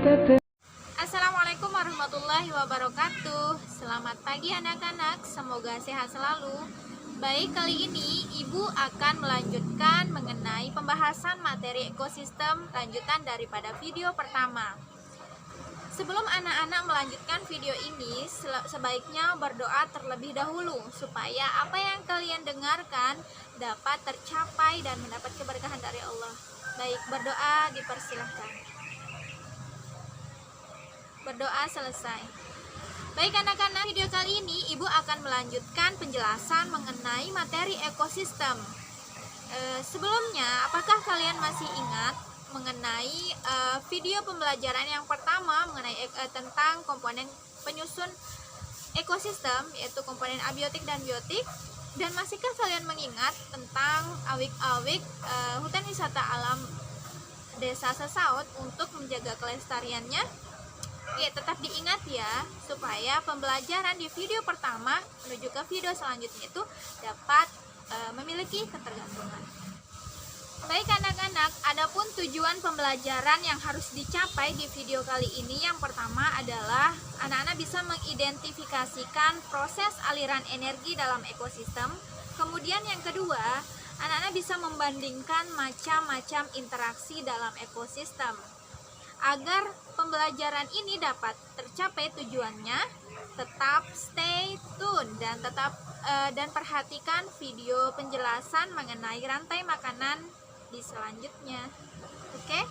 Assalamualaikum warahmatullahi wabarakatuh. Selamat pagi anak-anak, semoga sehat selalu. Baik, kali ini Ibu akan melanjutkan mengenai pembahasan materi ekosistem lanjutan daripada video pertama. Sebelum anak-anak melanjutkan video ini, sebaiknya berdoa terlebih dahulu supaya apa yang kalian dengarkan dapat tercapai dan mendapat keberkahan dari Allah. Baik, berdoa dipersilahkan. Berdoa selesai. Baik anak-anak, video kali ini Ibu akan melanjutkan penjelasan mengenai materi ekosistem. Sebelumnya, apakah kalian masih ingat mengenai video pembelajaran yang pertama mengenai tentang komponen penyusun ekosistem, yaitu komponen abiotik dan biotik? Dan masihkah kalian mengingat tentang awik-awik hutan wisata alam Desa Sesaut untuk menjaga kelestariannya? Oke, tetap diingat ya, supaya pembelajaran di video pertama menuju ke video selanjutnya itu dapat memiliki ketergantungan. Baik anak-anak, adapun tujuan pembelajaran yang harus dicapai di video kali ini, yang pertama adalah anak-anak bisa mengidentifikasikan proses aliran energi dalam ekosistem. Kemudian yang kedua, anak-anak bisa membandingkan macam-macam interaksi dalam ekosistem. Agar pembelajaran ini dapat tercapai tujuannya, tetap stay tune dan perhatikan video penjelasan mengenai rantai makanan di selanjutnya. Oke?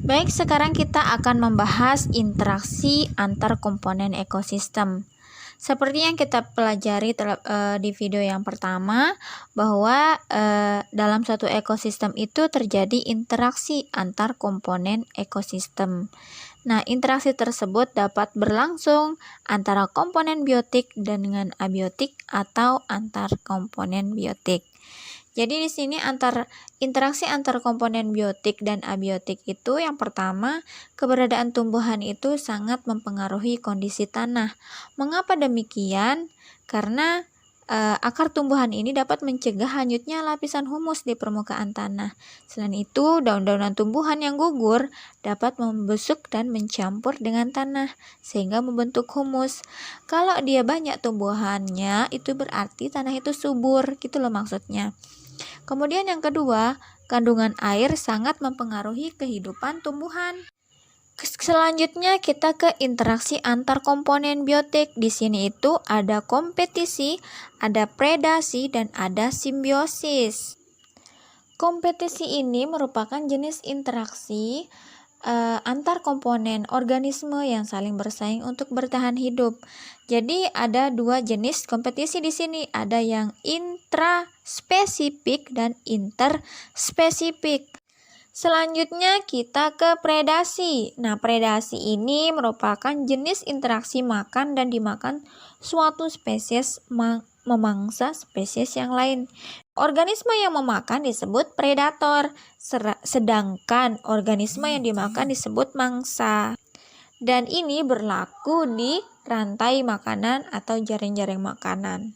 Baik, sekarang kita akan membahas interaksi antar komponen ekosistem. Seperti yang kita pelajari di video yang pertama, bahwa dalam suatu ekosistem itu terjadi interaksi antar komponen ekosistem. Nah, interaksi tersebut dapat berlangsung antara komponen biotik dengan abiotik atau antar komponen biotik. Jadi di sini interaksi antar komponen biotik dan abiotik itu, yang pertama, keberadaan tumbuhan itu sangat mempengaruhi kondisi tanah. Mengapa demikian? Karena akar tumbuhan ini dapat mencegah hanyutnya lapisan humus di permukaan tanah. Selain itu, daun-daunan tumbuhan yang gugur dapat membusuk dan mencampur dengan tanah sehingga membentuk humus. Kalau dia banyak tumbuhannya, itu berarti tanah itu subur, gitu loh maksudnya. Kemudian yang kedua, kandungan air sangat mempengaruhi kehidupan tumbuhan. Selanjutnya kita ke interaksi antar komponen biotik. Di sini itu ada kompetisi, ada predasi, dan ada simbiosis. Kompetisi ini merupakan jenis interaksi antar komponen organisme yang saling bersaing untuk bertahan hidup. Jadi ada dua jenis kompetisi di sini, ada yang intraspesifik dan interspesifik. Selanjutnya kita ke predasi. Nah, predasi ini merupakan jenis interaksi makan dan dimakan suatu spesies memangsa spesies yang lain. Organisme yang memakan disebut predator, sedangkan organisme yang dimakan disebut mangsa. Dan ini berlaku di rantai makanan atau jaring-jaring makanan.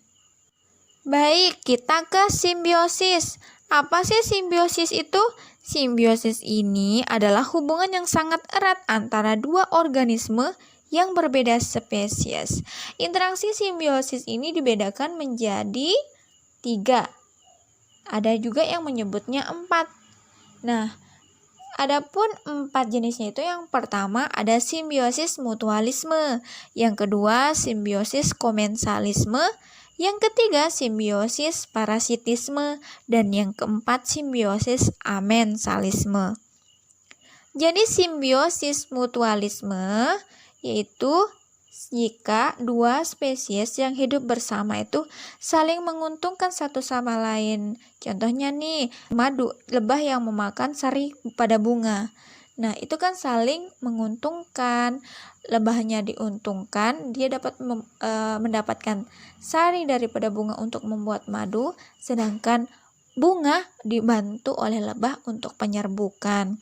Baik, kita ke simbiosis. Apa sih simbiosis itu? Simbiosis ini adalah hubungan yang sangat erat antara dua organisme yang berbeda spesies. Interaksi simbiosis ini dibedakan menjadi 3. Ada juga yang menyebutnya 4. Nah, adapun 4 jenisnya itu, yang pertama ada simbiosis mutualisme, yang kedua simbiosis komensalisme, yang ketiga simbiosis parasitisme, dan yang keempat simbiosis amensalisme. Jadi simbiosis mutualisme yaitu jika dua spesies yang hidup bersama itu saling menguntungkan satu sama lain. Contohnya nih, madu, lebah yang memakan sari pada bunga. Nah, itu kan saling menguntungkan. Lebahnya diuntungkan, dia dapat mendapatkan sari daripada bunga untuk membuat madu, sedangkan bunga dibantu oleh lebah untuk penyerbukan.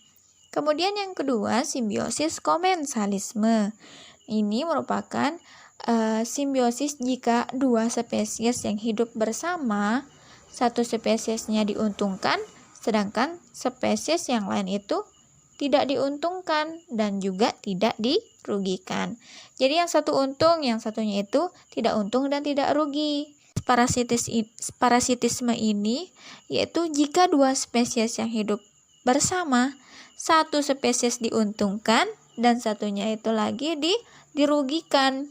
Kemudian yang kedua, simbiosis komensalisme. Ini merupakan simbiosis jika dua spesies yang hidup bersama, satu spesiesnya diuntungkan, sedangkan spesies yang lain itu tidak diuntungkan dan juga tidak dirugikan. Jadi yang satu untung, yang satunya itu tidak untung dan tidak rugi. Parasitisme ini yaitu jika dua spesies yang hidup bersama, satu spesies diuntungkan dan satunya itu lagi dirugikan.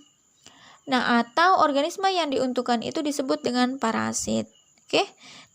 Nah, atau organisme yang diuntungkan itu disebut dengan parasit. Oke.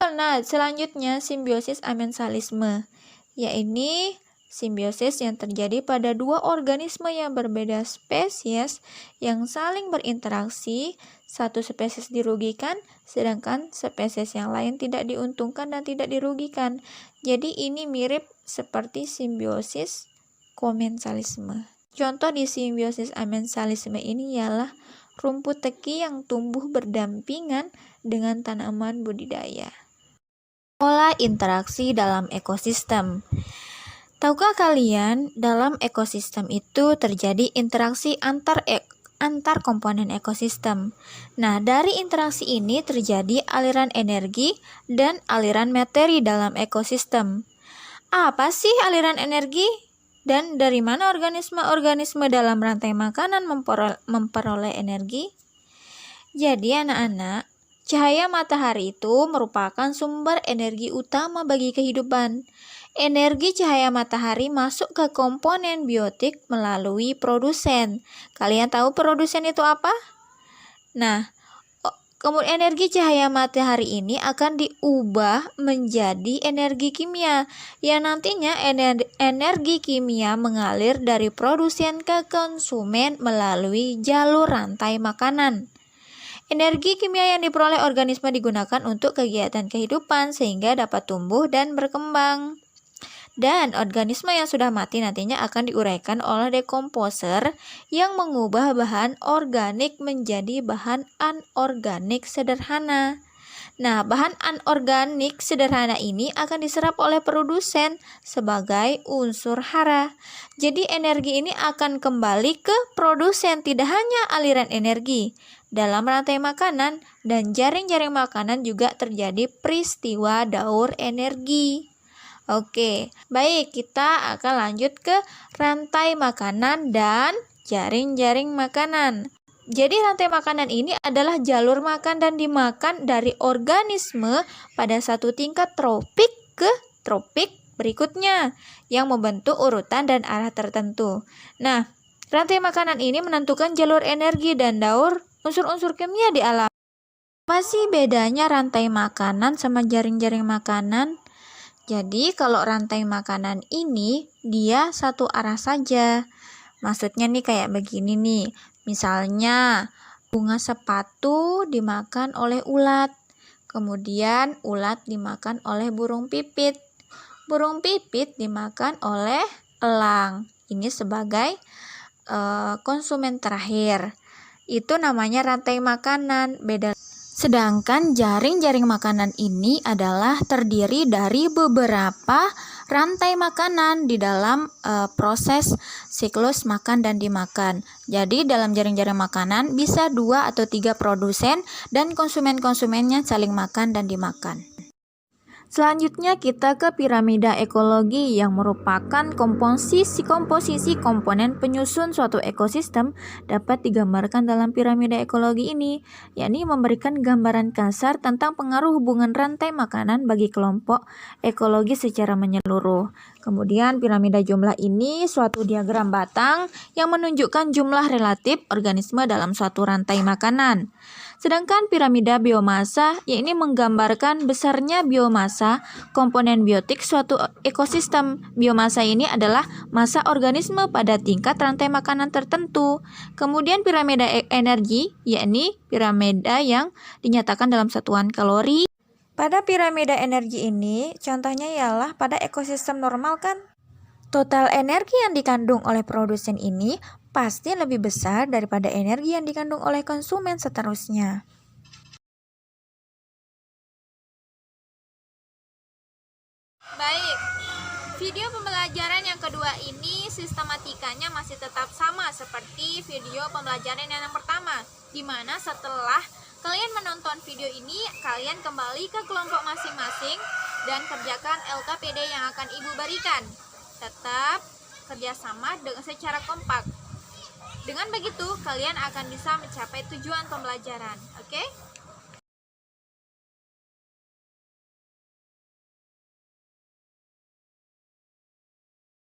Nah, selanjutnya simbiosis amensalisme, yaitu simbiosis yang terjadi pada dua organisme yang berbeda spesies yang saling berinteraksi, satu spesies dirugikan, sedangkan spesies yang lain tidak diuntungkan dan tidak dirugikan. Jadi ini mirip seperti simbiosis komensalisme. Contoh di simbiosis amensalisme ini ialah rumput teki yang tumbuh berdampingan dengan tanaman budidaya. Pola interaksi dalam ekosistem. Tahukah kalian, dalam ekosistem itu terjadi interaksi antar komponen ekosistem. Nah, dari interaksi ini terjadi aliran energi dan aliran materi dalam ekosistem. Apa sih aliran energi? Dan dari mana organisme-organisme dalam rantai makanan memperoleh energi? Jadi anak-anak, cahaya matahari itu merupakan sumber energi utama bagi kehidupan. Energi cahaya matahari masuk ke komponen biotik melalui produsen. Kalian tahu produsen itu apa? Nah, kemudian energi cahaya matahari ini akan diubah menjadi energi kimia, yang nantinya energi kimia mengalir dari produsen ke konsumen melalui jalur rantai makanan. Energi kimia yang diperoleh organisme digunakan untuk kegiatan kehidupan sehingga dapat tumbuh dan berkembang. Dan organisme yang sudah mati nantinya akan diuraikan oleh dekomposer yang mengubah bahan organik menjadi bahan anorganik sederhana. Nah, bahan anorganik sederhana ini akan diserap oleh produsen sebagai unsur hara. Jadi energi ini akan kembali ke produsen, tidak hanya aliran energi. Dalam rantai makanan dan jaring-jaring makanan juga terjadi peristiwa daur energi. Oke, baik, kita akan lanjut ke rantai makanan dan jaring-jaring makanan. Jadi rantai makanan ini adalah jalur makan dan dimakan dari organisme pada satu tingkat tropik ke tropik berikutnya yang membentuk urutan dan arah tertentu. Nah, rantai makanan ini menentukan jalur energi dan daur unsur-unsur kimia di alam. Apa sih bedanya rantai makanan sama jaring-jaring makanan? Jadi kalau rantai makanan ini dia satu arah saja. Maksudnya nih kayak begini nih. Misalnya bunga sepatu dimakan oleh ulat. Kemudian ulat dimakan oleh burung pipit. Burung pipit dimakan oleh elang. Ini sebagai konsumen terakhir. Itu namanya rantai makanan. Beda. Sedangkan jaring-jaring makanan ini adalah terdiri dari beberapa rantai makanan di dalam proses siklus makan dan dimakan. Jadi dalam jaring-jaring makanan bisa 2 atau 3 produsen dan konsumen-konsumennya saling makan dan dimakan. Selanjutnya kita ke piramida ekologi yang merupakan komposisi komponen penyusun suatu ekosistem dapat digambarkan dalam piramida ekologi ini, yakni memberikan gambaran kasar tentang pengaruh hubungan rantai makanan bagi kelompok ekologi secara menyeluruh. Kemudian piramida jumlah ini suatu diagram batang yang menunjukkan jumlah relatif organisme dalam suatu rantai makanan. Sedangkan piramida biomasa yakni menggambarkan besarnya biomasa komponen biotik suatu ekosistem. Biomasa ini adalah massa organisme pada tingkat rantai makanan tertentu. Kemudian piramida energi yakni piramida yang dinyatakan dalam satuan kalori. Pada piramida energi ini contohnya ialah pada ekosistem normal kan total energi yang dikandung oleh produsen ini pasti lebih besar daripada energi yang dikandung oleh konsumen seterusnya. Baik, video pembelajaran yang kedua ini sistematikanya masih tetap sama seperti video pembelajaran yang pertama, di mana setelah kalian menonton video ini, kalian kembali ke kelompok masing-masing dan kerjakan LKPD yang akan Ibu berikan. Tetap kerjasama dengan secara kompak. Dengan begitu, kalian akan bisa mencapai tujuan pembelajaran. Oke?